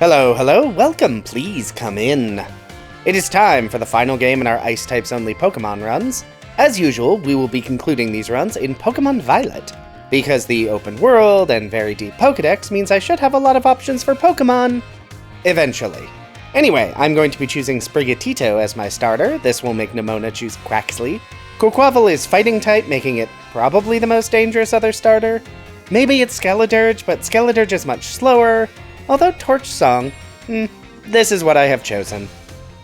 Hello, hello, welcome, please come in. It is time for the final game in our Ice types only Pokemon runs. As usual, we will be concluding these runs in Pokémon Violet, because the open world and very deep Pokédex means I should have a lot of options for Pokémon eventually. Anyway, I'm going to be choosing Sprigatito as my starter. This will make Nemona choose Quaxly. Quaquaval is fighting type, making it probably the most dangerous other starter. Maybe it's Skeledirge, but Skeledirge is much slower. Although Torch Song, this is what I have chosen.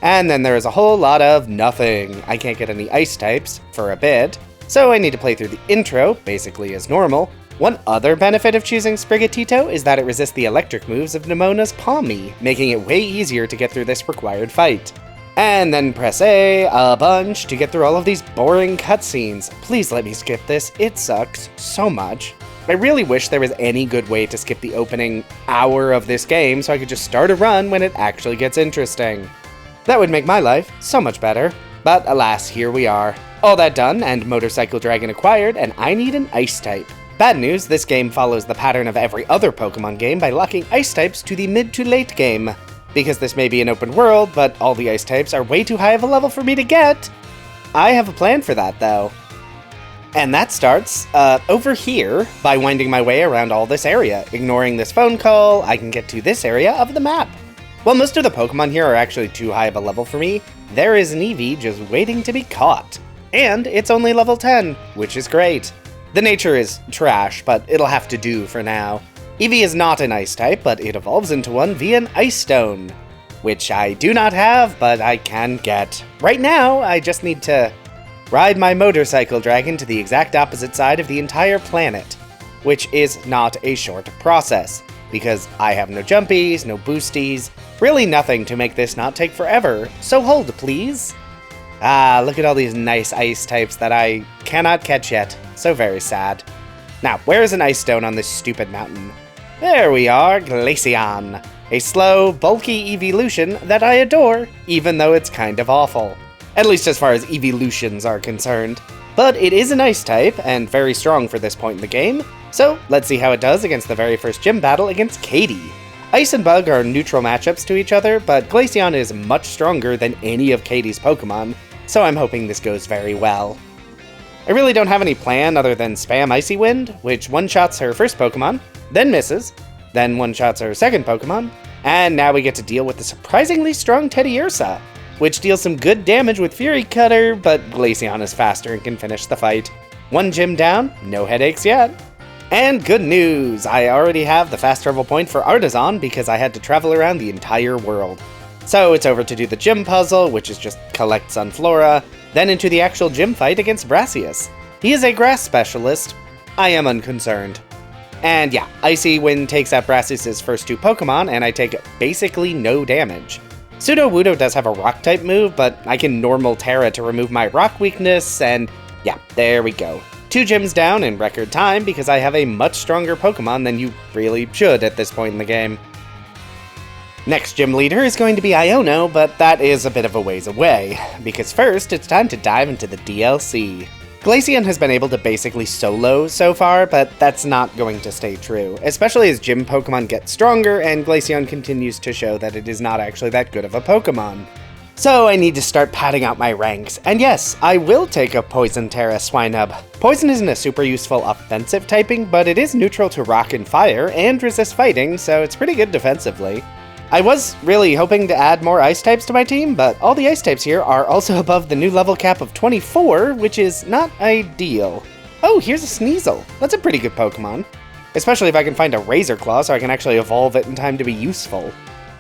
And then there is a whole lot of nothing. I can't get any ice types for a bit, so I need to play through the intro, basically as normal. One other benefit of choosing Sprigatito is that it resists the electric moves of Nemona's Palmy, making it way easier to get through this required fight. And then press A bunch to get through all of these boring cutscenes. Please let me skip this, it sucks so much. I really wish there was any good way to skip the opening hour of this game so I could just start a run when it actually gets interesting. That would make my life so much better. But alas, here we are. All that done and Motorcycle Dragon acquired, and I need an Ice type. Bad news, this game follows the pattern of every other Pokemon game by locking Ice types to the mid to late game. Because this may be an open world, but all the Ice types are way too high of a level for me to get. I have a plan for that though. And that starts over here by winding my way around all this area. Ignoring this phone call, I can get to this area of the map. While most of the Pokemon here are actually too high of a level for me, there is an Eevee just waiting to be caught. And it's only level 10, which is great. The nature is trash, but it'll have to do for now. Eevee is not an Ice type, but it evolves into one via an Ice Stone, which I do not have, but I can get. Right now, I just need to ride my Motorcycle Dragon to the exact opposite side of the entire planet, which is not a short process, because I have no jumpies, no boosties, really nothing to make this not take forever, so hold please. Ah, look at all these nice ice types that I cannot catch yet, so very sad. Now, where is an Ice Stone on this stupid mountain? There we are, Glaceon, a slow, bulky evolution that I adore, even though it's kind of awful. At least as far as evolutions are concerned. But it is an Ice type, and very strong for this point in the game, so let's see how it does against the very first gym battle against Katie. Ice and Bug are neutral matchups to each other, but Glaceon is much stronger than any of Katie's Pokemon, so I'm hoping this goes very well. I really don't have any plan other than spam Icy Wind, which one-shots her first Pokemon, then misses, then one-shots her second Pokemon, and now we get to deal with the surprisingly strong Teddiursa, which deals some good damage with Fury Cutter, but Glaceon is faster and can finish the fight. One gym down, no headaches yet. And good news, I already have the fast travel point for Artisan because I had to travel around the entire world. So it's over to do the gym puzzle, which is just collect Sunflora, then into the actual gym fight against Brassius. He is a grass specialist. I am unconcerned. And yeah, Icy Wind takes out Brassius' first two Pokemon, and I take basically no damage. Sudowoodo does have a rock-type move, but I can normal Terra to remove my rock weakness, and yeah, there we go. 2 gyms down in record time because I have a much stronger Pokemon than you really should at this point in the game. Next gym leader is going to be Iono, but that is a bit of a ways away, because first it's time to dive into the DLC. Glaceon has been able to basically solo so far, but that's not going to stay true, especially as gym Pokemon get stronger and Glaceon continues to show that it is not actually that good of a Pokemon. So I need to start padding out my ranks, and yes, I will take a Poison Terra Swinub. Poison isn't a super useful offensive typing, but it is neutral to Rock and Fire and resists fighting, so it's pretty good defensively. I was really hoping to add more Ice types to my team, but all the Ice types here are also above the new level cap of 24, which is not ideal. Oh, here's a Sneasel. That's a pretty good Pokemon. Especially if I can find a Razor Claw so I can actually evolve it in time to be useful.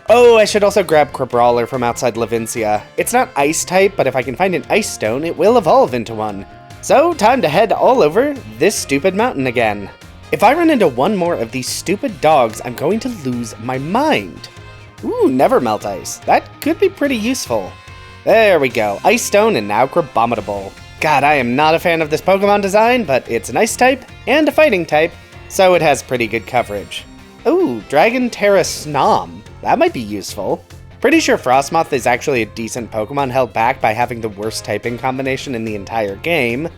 Oh, I should also grab Crabrawler from outside Levincia. It's not Ice type, but if I can find an Ice Stone, it will evolve into one. So, time to head all over this stupid mountain again. If I run into one more of these stupid dogs, I'm going to lose my mind. Ooh, Never Melt Ice. That could be pretty useful. There we go. Ice Stone and now Crabominable. God, I am not a fan of this Pokemon design, but it's an Ice type and a Fighting type, so it has pretty good coverage. Ooh, Dragon Terra Snom. That might be useful. Pretty sure Frostmoth is actually a decent Pokemon held back by having the worst typing combination in the entire game.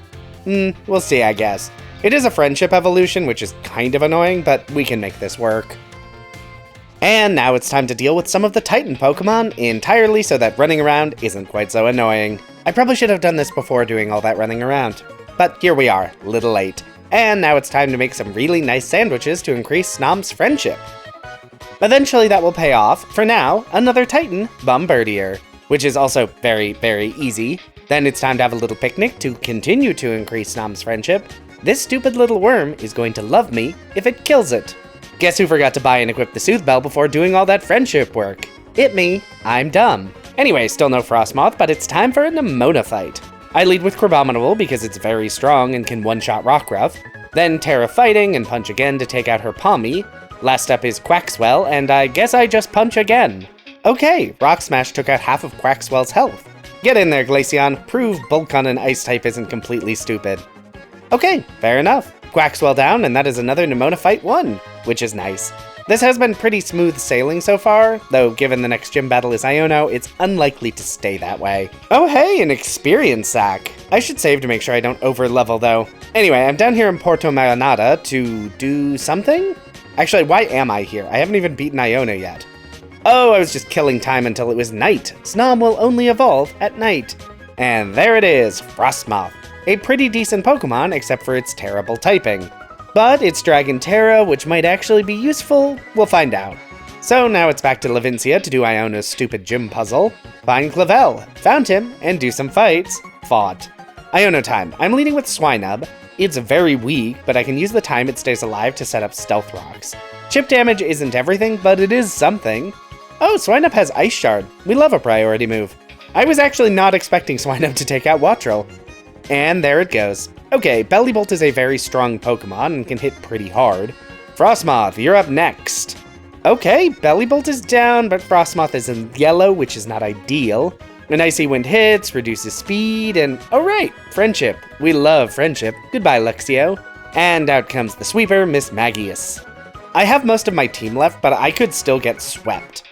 We'll see, I guess. It is a friendship evolution, which is kind of annoying, but we can make this work. And now it's time to deal with some of the Titan Pokemon entirely so that running around isn't quite so annoying. I probably should have done this before doing all that running around. But here we are, a little late. And now it's time to make some really nice sandwiches to increase Snom's friendship. Eventually that will pay off. For now, another Titan, Bombirdier, which is also very, very easy. Then it's time to have a little picnic to continue to increase Snom's friendship. This stupid little worm is going to love me if it kills it. Guess who forgot to buy and equip the Soothe Bell before doing all that friendship work? It me. I'm dumb. Anyway, still no Frostmoth, but it's time for a Nemona fight. I lead with Crabominable because it's very strong and can one-shot Rockruff. Then Terra Fighting and punch again to take out her Palmy. Last up is Quaxwell, and I guess I just punch again. Okay, Rock Smash took out half of Quaxwell's health. Get in there, Glaceon. Prove Bulk on an ice type isn't completely stupid. Okay, fair enough. Quaxwell down, and that is another Nemona fight won, which is nice. This has been pretty smooth sailing so far, though given the next gym battle is Iono, it's unlikely to stay that way. Oh hey, an experience sack. I should save to make sure I don't over-level though. Anyway, I'm down here in Porto Marinada to do something? Actually, why am I here? I haven't even beaten Iono yet. Oh, I was just killing time until it was night. Snom will only evolve at night. And there it is, Frostmoth. A pretty decent Pokemon, except for its terrible typing. But it's Dragon Terra, which might actually be useful. We'll find out. So now it's back to Levincia to do Iono's stupid gym puzzle. Find Clavel, found him, and do some fights. Fought. Iono time. I'm leading with Swinub. It's very weak, but I can use the time it stays alive to set up Stealth Rocks. Chip damage isn't everything, but it is something. Oh, Swinub has Ice Shard. We love a priority move. I was actually not expecting Swinub to take out Wattrel. And there it goes. Okay, Bellibolt is a very strong Pokemon and can hit pretty hard. Frostmoth, you're up next. Okay, Bellibolt is down, but Frostmoth is in yellow, which is not ideal. An Icy Wind hits, reduces speed, and oh right, friendship. We love friendship. Goodbye, Luxio. And out comes the sweeper, Mismagius. I have most of my team left, but I could still get swept.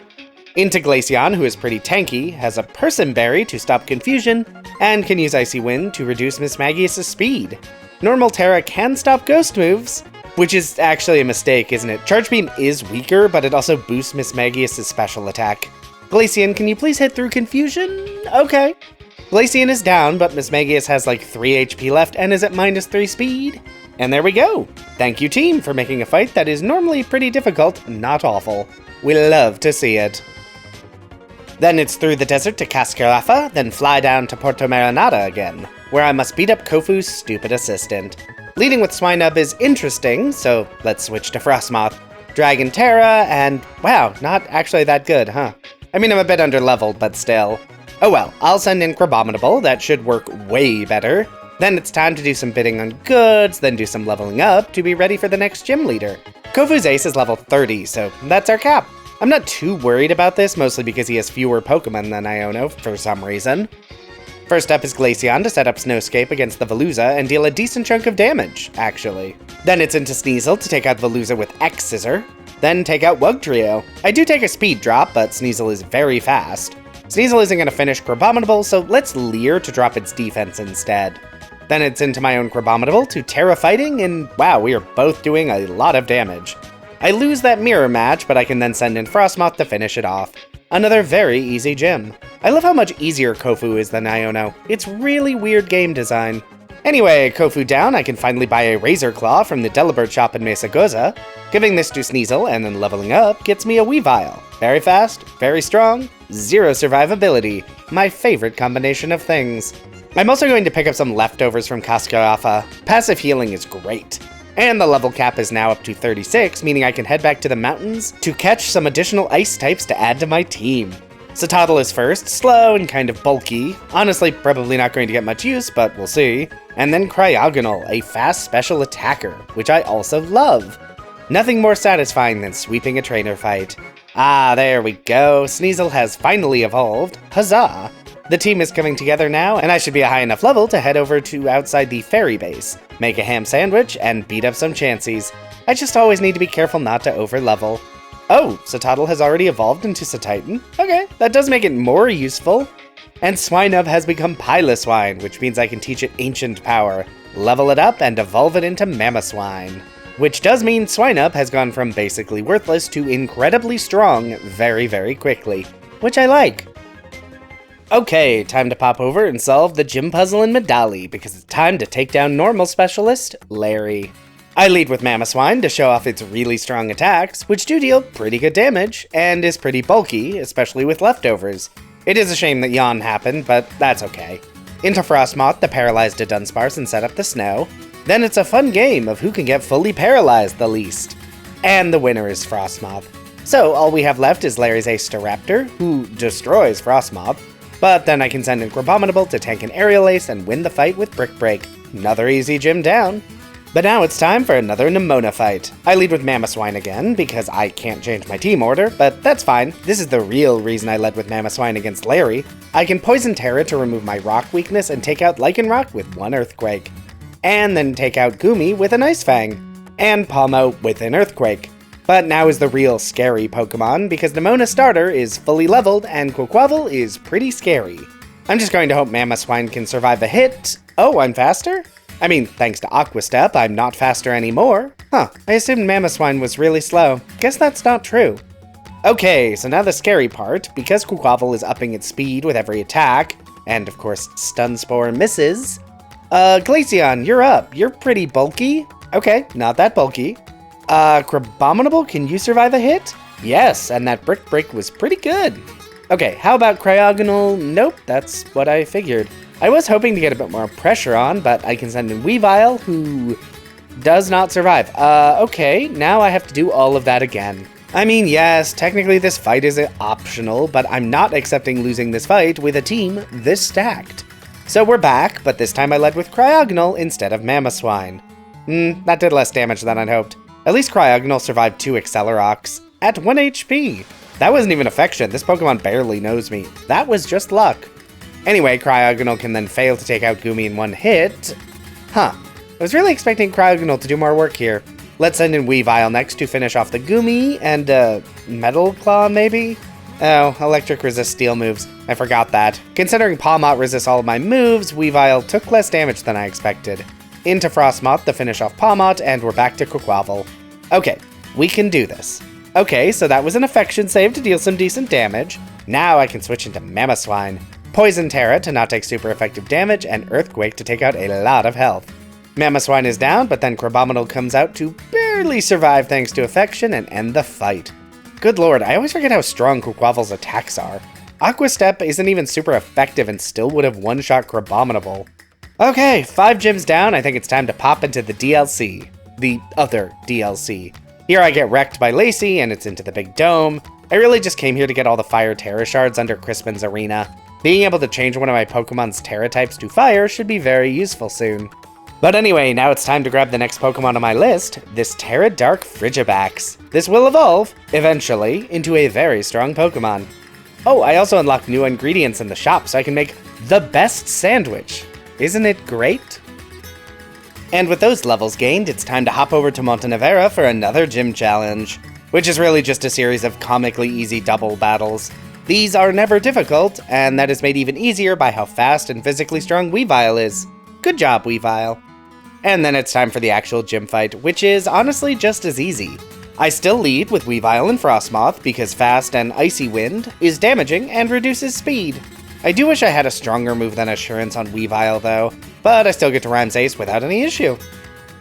Into Glaceon, who is pretty tanky, has a Person Berry to stop confusion, and can use Icy Wind to reduce Mismagius' speed. Normal Terra can stop ghost moves, which is actually a mistake, isn't it? Charge Beam is weaker, but it also boosts Mismagius' special attack. Glaceon, can you please hit through confusion? Okay. Glaceon is down, but Mismagius has like 3 HP left and is at -3 speed. And there we go. Thank you, team, for making a fight that is normally pretty difficult, not awful. We love to see it. Then it's through the desert to Cascarafa, then fly down to Porto Marinada again, where I must beat up Kofu's stupid assistant. Leading with Swinub is interesting, so let's switch to Frostmoth. Dragon Terra, and wow, not actually that good, huh? I mean, I'm a bit underleveled, but still. Oh well, I'll send in Crabominable, that should work way better. Then it's time to do some bidding on goods, then do some leveling up to be ready for the next gym leader. Kofu's ace is level 30, so that's our cap. I'm not too worried about this, mostly because he has fewer Pokemon than Iono for some reason. First up is Glaceon to set up Snowscape against the Veluza and deal a decent chunk of damage, actually. Then it's into Sneasel to take out Veluza with X-Scissor, then take out Wugtrio. I do take a speed drop, but Sneasel is very fast. Sneasel isn't going to finish Crabominable, so let's Leer to drop its defense instead. Then it's into my own Crabominable to Terra Fighting, and wow, we are both doing a lot of damage. I lose that mirror match, but I can then send in Frostmoth to finish it off. Another very easy gym. I love how much easier Kofu is than Iono. It's really weird game design. Anyway, Kofu down, I can finally buy a Razor Claw from the Delibird shop in Mesagoza. Giving this to Sneasel and then leveling up gets me a Weavile. Very fast, very strong, 0 survivability. My favorite combination of things. I'm also going to pick up some leftovers from Cascarafa. Passive healing is great. And the level cap is now up to 36, meaning I can head back to the mountains to catch some additional ice types to add to my team. Citadel is first, slow and kind of bulky. Honestly, probably not going to get much use, but we'll see. And then Cryogonal, a fast special attacker, which I also love. Nothing more satisfying than sweeping a trainer fight. Ah, there we go. Sneasel has finally evolved. Huzzah! The team is coming together now, and I should be a high enough level to head over to outside the ferry base, make a ham sandwich, and beat up some Chanseys. I just always need to be careful not to over-level. Oh, Citadel has already evolved into Cititan? Okay, that does make it more useful. And Swinub has become Piloswine, which means I can teach it Ancient Power, level it up, and evolve it into Mamoswine. which does mean Swinub has gone from basically worthless to incredibly strong very, very quickly, which I like. Okay, time to pop over and solve the gym puzzle in Medali, because it's time to take down normal specialist, Larry. I lead with Mamoswine to show off its really strong attacks, which do deal pretty good damage, and is pretty bulky, especially with leftovers. It is a shame that Yawn happened, but that's okay. Into Frostmoth to paralyze the Dunsparce and set up the snow. Then it's a fun game of who can get fully paralyzed the least. And the winner is Frostmoth. So all we have left is Larry's Ace Staraptor, who destroys Frostmoth. But then I can send in Crabominable to tank an Aerial Ace and win the fight with Brick Break. Another easy gym down. But now it's time for another Nemona fight. I lead with Mamoswine again, because I can't change my team order, but that's fine. This is the real reason I led with Mamoswine against Larry. I can Poison Terra to remove my rock weakness and take out Lycanroc with one Earthquake. And then take out Goomy with an Ice Fang. And Palmo with an Earthquake. But now is the real scary Pokemon, because Nemona starter is fully leveled and Quaquaval is pretty scary. I'm just going to hope Mamoswine can survive a hit. Oh, I'm faster? I mean, thanks to Aqua Step, I'm not faster anymore. Huh, I assumed Mamoswine was really slow. Guess that's not true. Okay, so now the scary part, because Quaquaval is upping its speed with every attack, and of course Stun Spore misses. Glaceon, you're up. You're pretty bulky. Okay, not that bulky. Crabominable, can you survive a hit? Yes, and that Brick Break was pretty good. Okay, how about Cryogonal? Nope, that's what I figured. I was hoping to get a bit more pressure on, but I can send in Weavile, who does not survive. Okay, now I have to do all of that again. I mean, yes, technically this fight is optional, but I'm not accepting losing this fight with a team this stacked. So we're back, but this time I led with Cryogonal instead of Mamoswine. That did less damage than I'd hoped. At least Cryogonal survived 2 Accelerocks at 1 HP. That wasn't even affection, this Pokemon barely knows me. That was just luck. Anyway, Cryogonal can then fail to take out Goomy in one hit. Huh, I was really expecting Cryogonal to do more work here. Let's send in Weavile next to finish off the Goomy and, Metal Claw maybe? Oh, Electric resists Steel moves. I forgot that. Considering Palmot resists all of my moves, Weavile took less damage than I expected. Into Frostmoth to finish off Palmot, and we're back to Quaquaval. Okay, we can do this. Okay, so that was an affection save to deal some decent damage. Now I can switch into Mamoswine. Poison Terra to not take super effective damage, and Earthquake to take out a lot of health. Mamoswine is down, but then Crabominable comes out to barely survive thanks to affection and end the fight. Good lord, I always forget how strong Quaquaval's attacks are. Aqua Step isn't even super effective and still would have one-shot Crabominable. Okay, 5 gyms down, I think it's time to pop into the DLC. The other DLC. Here I get wrecked by Lacey, and it's into the big dome. I really just came here to get all the Fire Terra Shards under Crispin's Arena. Being able to change one of my Pokemon's Terra types to Fire should be very useful soon. But anyway, now it's time to grab the next Pokemon on my list, this Terra Dark Frigibax. This will evolve, eventually, into a very strong Pokemon. Oh, I also unlocked new ingredients in the shop so I can make the best sandwich. Isn't it great? And with those levels gained, it's time to hop over to Montenevera for another gym challenge, which is really just a series of comically easy double battles. These are never difficult, and that is made even easier by how fast and physically strong Weavile is. Good job, Weavile. And then it's time for the actual gym fight, which is honestly just as easy. I still lead with Weavile and Frostmoth because Fast and Icy Wind is damaging and reduces speed. I do wish I had a stronger move than Assurance on Weavile though, but I still get to Rhyme's Ace without any issue.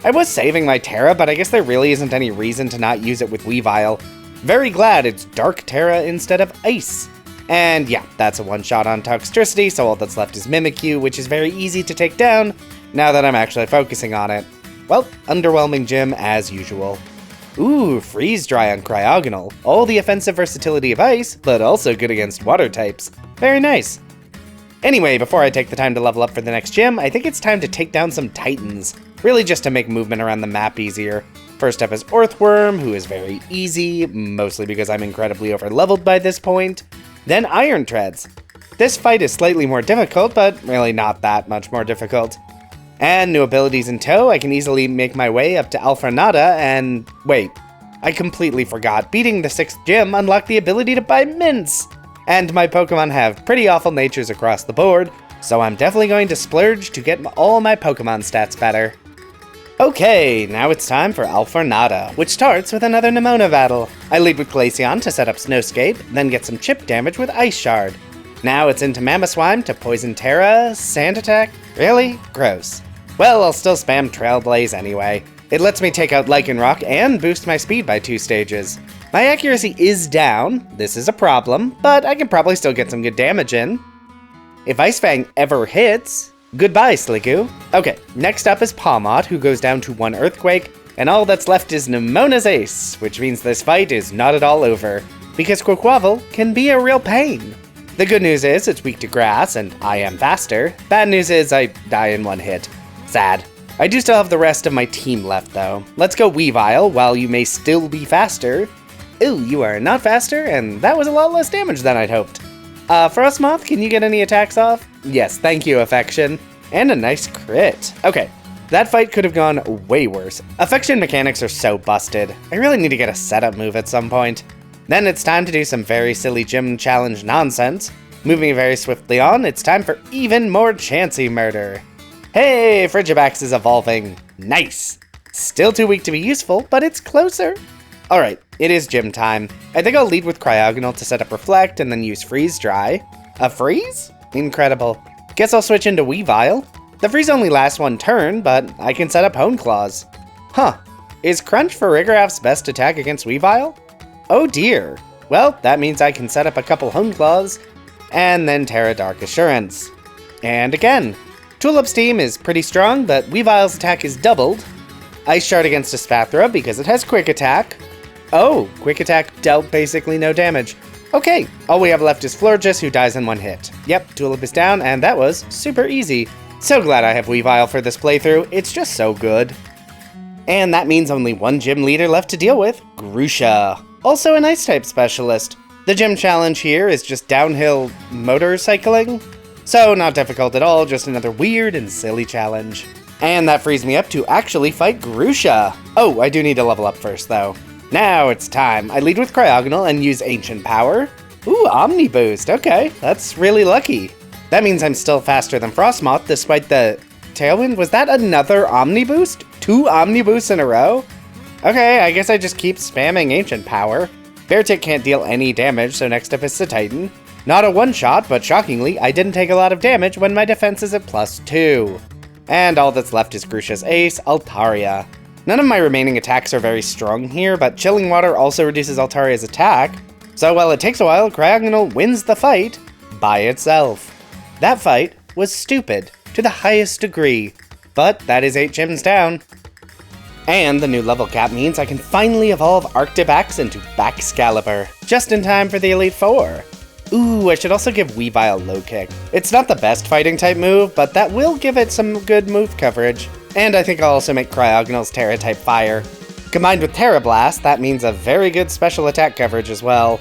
I was saving my Terra, but I guess there really isn't any reason to not use it with Weavile. Very glad it's Dark Terra instead of Ice. And yeah, that's a one-shot on Toxtricity, so all that's left is Mimikyu, which is very easy to take down, now that I'm actually focusing on it. Well, underwhelming gym as usual. Ooh, Freeze Dry on Cryogonal. All the offensive versatility of Ice, but also good against water types. Very nice. Anyway, before I take the time to level up for the next gym, I think it's time to take down some Titans. Really just to make movement around the map easier. First up is Earthworm, who is very easy, mostly because I'm incredibly over-leveled by this point. Then Iron Treads. This fight is slightly more difficult, but really not that much more difficult. And new abilities in tow, I can easily make my way up to Alfranada and... wait, I completely forgot. Beating the 6th gym unlocked the ability to buy mints! And my Pokemon have pretty awful natures across the board, so I'm definitely going to splurge to get all my Pokemon stats better. Okay, now it's time for Alfornada, which starts with another Nemona battle. I lead with Glaceon to set up Snowscape, then get some chip damage with Ice Shard. Now it's into Mamoswine to poison Terra, Sand Attack? Really? Gross. Well, I'll still spam Trailblaze anyway. It lets me take out Lycanroc and boost my speed by 2 stages. My accuracy is down, this is a problem, but I can probably still get some good damage in. If Ice Fang ever hits, goodbye, Sliggoo. Okay, next up is Pawmot, who goes down to 1 Earthquake, and all that's left is Nemona's Ace, which means this fight is not at all over, because Quaquaval can be a real pain. The good news is it's weak to grass, and I am faster. Bad news is I die in 1 hit. Sad. I do still have the rest of my team left, though. Let's go Weavile, while you may still be faster. Ooh, you are not faster, and that was a lot less damage than I'd hoped. Frostmoth, can you get any attacks off? Yes, thank you, Affection. And a nice crit. Okay, that fight could have gone way worse. Affection mechanics are so busted. I really need to get a setup move at some point. Then it's time to do some very silly gym challenge nonsense. Moving very swiftly on, it's time for even more Chansey murder. Hey, Frigibax is evolving. Nice. Still too weak to be useful, but it's closer. Alright, it is gym time. I think I'll lead with Cryogonal to set up Reflect and then use Freeze Dry. A freeze? Incredible. Guess I'll switch into Weavile. The freeze only lasts 1 turn, but I can set up Hone Claws. Huh. Is Crunch Farigiraf's best attack against Weavile? Oh dear. Well, that means I can set up a couple Hone Claws, and then Terra Dark Assurance. And again. Tulip's team is pretty strong, but Weavile's attack is doubled. Ice Shard against a Spathra because it has Quick Attack. Oh, Quick Attack dealt basically no damage. Okay, all we have left is Florges, who dies in 1 hit. Yep, Tulip is down, and that was super easy. So glad I have Weavile for this playthrough, it's just so good. And that means only 1 gym leader left to deal with, Grusha. Also an Ice-type specialist. The gym challenge here is just downhill motorcycling. So not difficult at all, just another weird and silly challenge. And that frees me up to actually fight Grusha. Oh, I do need to level up first though. Now it's time. I lead with Cryogonal and use Ancient Power. Ooh, Omni Boost. Okay, that's really lucky. That means I'm still faster than Frostmoth despite the Tailwind. Was that another Omni Boost? 2 Omni Boosts in a row? Okay, I guess I just keep spamming Ancient Power. Beartic can't deal any damage, so next up is the Titan. Not a one-shot, but shockingly, I didn't take a lot of damage when my defense is at +2. And all that's left is Grusha's Ace, Altaria. None of my remaining attacks are very strong here, but Chilling Water also reduces Altaria's attack, so while it takes a while, Cryogonal wins the fight by itself. That fight was stupid, to the highest degree, but that is 8 gyms down. And the new level cap means I can finally evolve Arctibax into Baxcalibur, just in time for the Elite Four. Ooh, I should also give Weavile Low Kick. It's not the best fighting type move, but that will give it some good move coverage. And I think I'll also make Cryogonal's Terra type Fire. Combined with Terra Blast, that means a very good special attack coverage as well.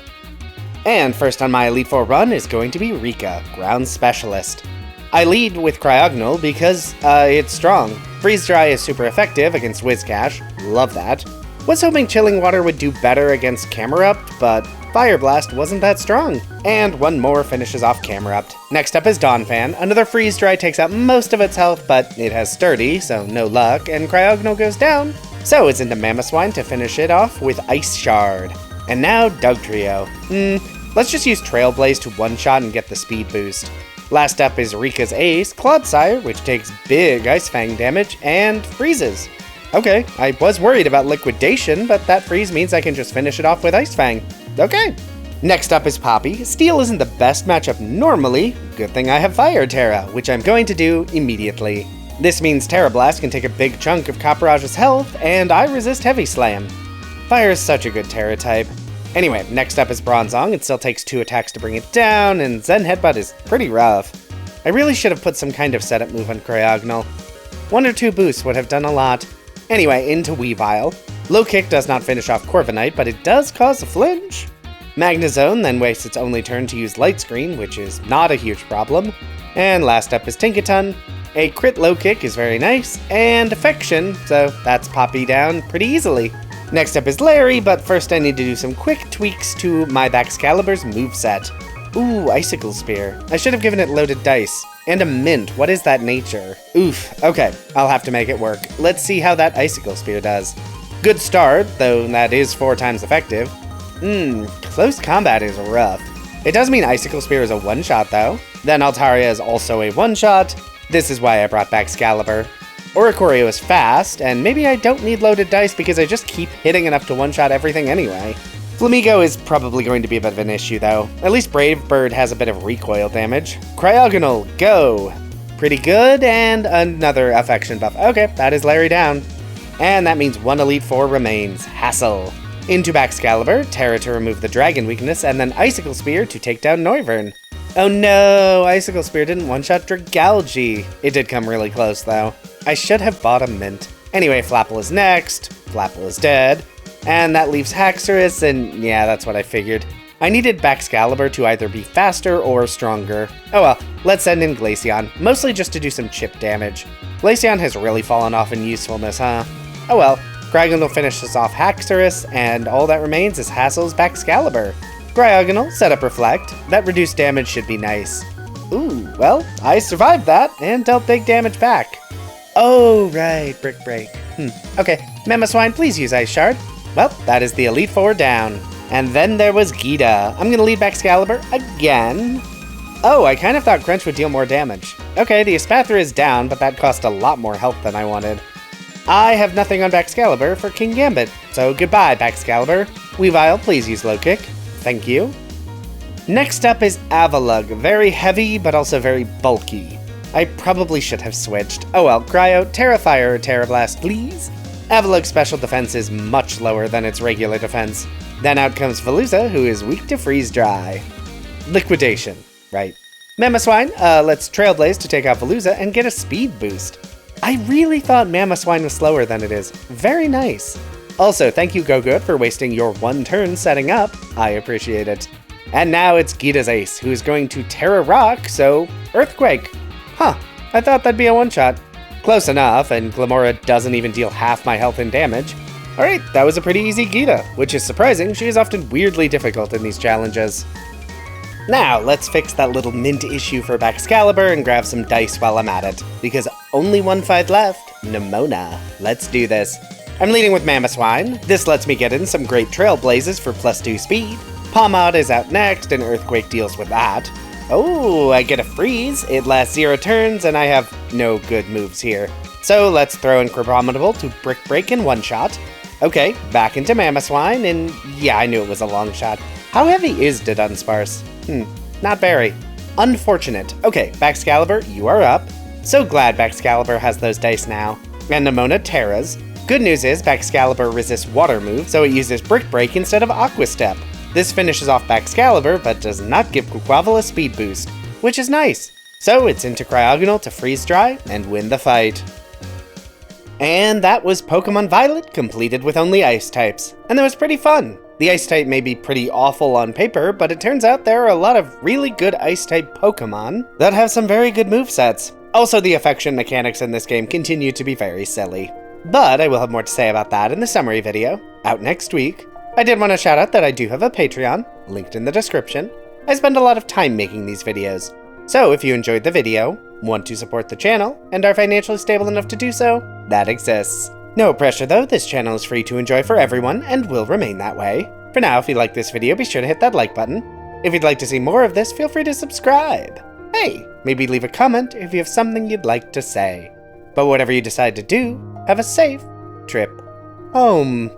And first on my Elite Four run is going to be Rika, Ground Specialist. I lead with Cryogonal because it's strong. Freeze Dry is super effective against Whiscash, love that. Was hoping Chilling Water would do better against Camerupt, but Fire Blast wasn't that strong. And 1 more finishes off Camerupt. Next up is Donphan. Another Freeze Dry takes out most of its health, but it has Sturdy, so no luck, and Cryogonal goes down. So it's into Mamoswine to finish it off with Ice Shard. And now Dugtrio. Let's just use Trailblaze to one-shot and get the speed boost. Last up is Rika's Ace, Clodsire, which takes big Ice Fang damage and freezes. Okay, I was worried about Liquidation, but that freeze means I can just finish it off with Ice Fang. Okay. Next up is Poppy. Steel isn't the best matchup normally. Good thing I have Fire Terra, which I'm going to do immediately. This means Terra Blast can take a big chunk of Copperage's health, and I resist Heavy Slam. Fire is such a good Terra type. Anyway, next up is Bronzong. It still takes 2 attacks to bring it down, and Zen Headbutt is pretty rough. I really should have put some kind of setup move on Cryogonal. 1 or 2 boosts would have done a lot. Anyway, into Weavile. Low Kick does not finish off Corviknight, but it does cause a flinch. Magnezone then wastes its only turn to use Light Screen, which is not a huge problem. And last up is Tinkaton. A crit Low Kick is very nice, and Affection, so that's Poppy down pretty easily. Next up is Larry, but first I need to do some quick tweaks to my Baxcalibur's moveset. Ooh, Icicle Spear. I should have given it loaded dice. And a mint. What is that nature? Oof. Okay, I'll have to make it work. Let's see how that Icicle Spear does. Good start, though that is 4 times effective. Close combat is rough. It does mean Icicle Spear is a one-shot, though. Then Altaria is also a one-shot. This is why I brought back Excalibur. Oricorio is fast, and maybe I don't need loaded dice because I just keep hitting enough to one-shot everything anyway. Flamigo is probably going to be a bit of an issue, though. At least Brave Bird has a bit of recoil damage. Cryogonal, go! Pretty good, and another affection buff. Okay, that is Larry down. And that means 1 Elite Four remains. Hassle. Into Baxcalibur, Terra to remove the Dragon weakness, and then Icicle Spear to take down Noivern. Oh no, Icicle Spear didn't one-shot Dragalge. It did come really close, though. I should have bought a mint. Anyway, Flapple is next. Flapple is dead. And that leaves Haxorus, and yeah, that's what I figured. I needed Baxcalibur to either be faster or stronger. Oh well, let's send in Glaceon, mostly just to do some chip damage. Glaceon has really fallen off in usefulness, huh? Oh well, Cryogonal finishes off Haxorus, and all that remains is Hassle's Baxcalibur. Cryogonal, set up Reflect. That reduced damage should be nice. Ooh, well, I survived that, and dealt big damage back. Oh, right, Brick Break. Okay, Mamoswine, please use Ice Shard. Well, that is the Elite Four down. And then there was Gita. I'm gonna lead Baxcalibur again. Oh, I kind of thought Crunch would deal more damage. Okay, the Espathra is down, but that cost a lot more health than I wanted. I have nothing on Baxcalibur for King Gambit, so goodbye, Baxcalibur. Weavile, please use Low Kick. Thank you. Next up is Avalugg. Very heavy, but also very bulky. I probably should have switched. Oh well, Cryo, Terrafire, or Terrablast, please. Avalugg's special defense is much lower than its regular defense. Then out comes Veluza, who is weak to Freeze Dry. Liquidation, right. Mamoswine, let's Trailblaze to take out Veluza and get a speed boost. I really thought Mamoswine was slower than it is. Very nice. Also, thank you, Gogood, for wasting your 1 turn setting up. I appreciate it. And now it's Gita's ace, who is going to Terra Rock, so Earthquake. Huh, I thought that'd be a one-shot. Close enough, and Glamora doesn't even deal half my health and damage. Alright, that was a pretty easy Gita, which is surprising. She is often weirdly difficult in these challenges. Now, let's fix that little mint issue for Baxcalibur and grab some dice while I'm at it, because only 1 fight left. Nemona. Let's do this. I'm leading with Mamoswine. This lets me get in some great Trailblazes for +2 speed. Palmod is out next, and Earthquake deals with that. Oh, I get a freeze. It lasts 0 turns, and I have no good moves here. So let's throw in Crabominable to Brick Break in 1 shot. Okay, back into Mamoswine, and yeah, I knew it was a long shot. How heavy is Dunsparce? Not very. Unfortunate. Okay, Baxcalibur, you are up. So glad Baxcalibur has those dice now. And Nemona Terras. Good news is Baxcalibur resists water moves, so it uses Brick Break instead of Aqua Step. This finishes off Baxcalibur, but does not give Quaquaval a speed boost, which is nice. So it's into Cryogonal to Freeze Dry and win the fight. And that was Pokémon Violet, completed with only Ice types. And that was pretty fun. The Ice type may be pretty awful on paper, but it turns out there are a lot of really good Ice type Pokémon that have some very good movesets. Also, the affection mechanics in this game continue to be very silly. But I will have more to say about that in the summary video, out next week. I did want to shout out that I do have a Patreon, linked in the description. I spend a lot of time making these videos. So if you enjoyed the video, want to support the channel, and are financially stable enough to do so, that exists. No pressure though, this channel is free to enjoy for everyone, and will remain that way. For now, if you like this video, be sure to hit that like button. If you'd like to see more of this, feel free to subscribe. Hey, maybe leave a comment if you have something you'd like to say. But whatever you decide to do, have a safe trip home.